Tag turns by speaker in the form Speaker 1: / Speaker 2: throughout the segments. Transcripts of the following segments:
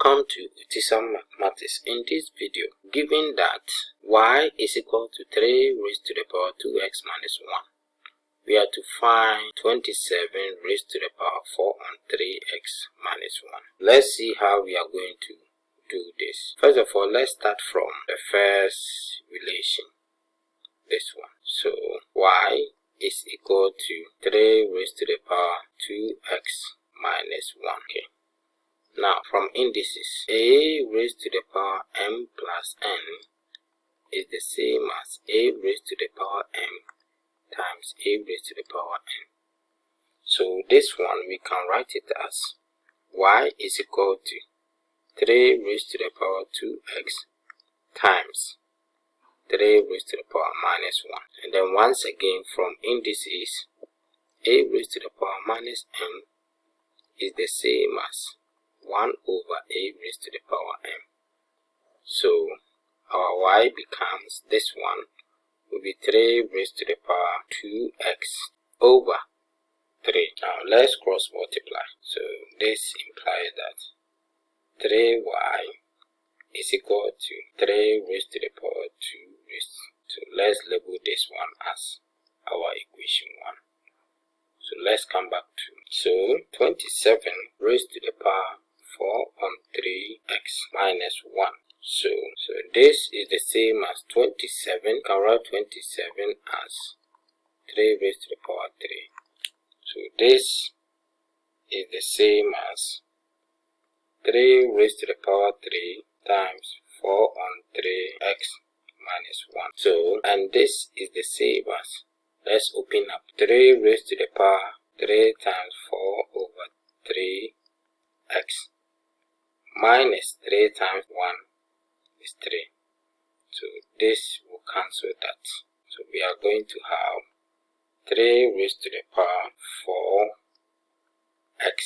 Speaker 1: Welcome to Utism Mathematics. In this video, given that y is equal to 3 raised to the power 2x minus 1, we are to find 27 raised to the power 4 on 3x minus 1. Let's see how we are going to do this. First of all, let's start from the first relation, this one. So y is equal to 3 raised to the power 2x minus 1. Okay. Now, from indices, a raised to the power m plus n is the same as a raised to the power m times a raised to the power n. So this one we can write it as y is equal to 3 raised to the power 2x times 3 raised to the power minus 1. And then once again from indices, a raised to the power minus m is the same as 1 over a raised to the power m. So our y becomes, this one will be 3 raised to the power 2x over 3. Now let's cross multiply. So this implies that 3y is equal to 3 raised to the power 2 raised. So let's label this one as our equation 1. So let's come back to, so 27 raised to the power 4 on 3x minus 1. So this is the same as 27. You can write 27 as 3 raised to the power 3. So this is the same as 3 raised to the power 3 times 4 on 3x minus 1. So, and this is the same as, let's open up, 3 raised to the power 3 times 4 over 3x minus 3 times 1 is 3. So this will cancel that. So we are going to have 3 raised to the power 4x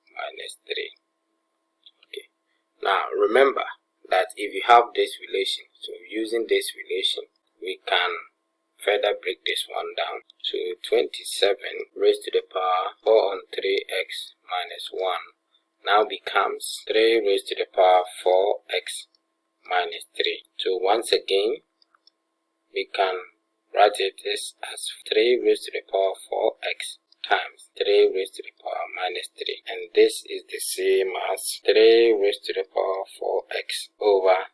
Speaker 1: minus 3. Okay. Now remember that if you have this relation, so using this relation, we can further break this one down. So 27 raised to the power 4 on 3x minus 1 now becomes 3 raised to the power 4x minus 3. So once again, we can write this as 3 raised to the power 4x times 3 raised to the power minus 3. And this is the same as 3 raised to the power 4x over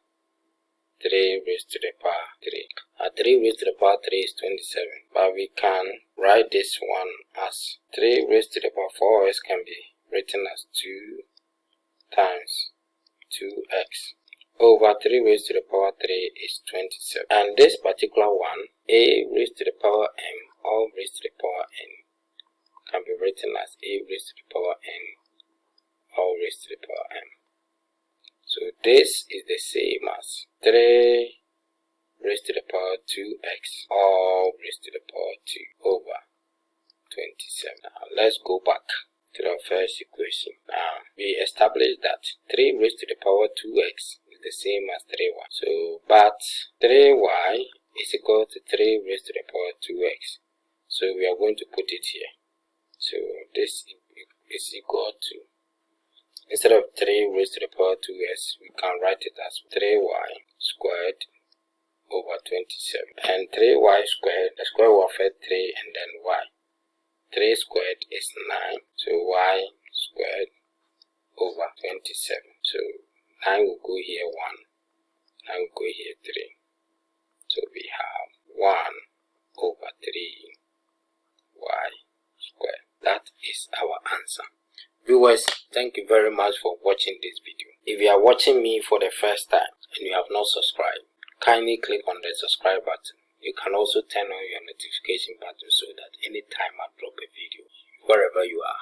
Speaker 1: 3 raised to the power 3. 3 raised to the power 3 is 27. But we can write this one as 3 raised to the power 4x can be written as 2 times 2x over 3 raised to the power 3 is 27. And this particular one, a raised to the power m all raised to the power n, can be written as a raised to the power n all raised to the power m. So this is the same as 3 raised to the power 2x all raised to the power 2 over 27. Now let's go back to the first equation. Now we established that 3 raised to the power 2x is the same as 3y. So but 3y is equal to 3 raised to the power 2x. So we are going to put it here. So this is equal to, instead of 3 raised to the power 2x, we can write it as 3y squared over 27. And 3y squared, the square root of 3 and then y. 3 squared is 9, so y squared over 27. So 9 will go here 1, 9 will go here 3. So we have 1 over 3 y squared. That is our answer. Viewers, thank you very much for watching this video. If you are watching me for the first time and you have not subscribed, kindly click on the subscribe button. You can also turn on your notification button so that anytime I drop a video, wherever you are,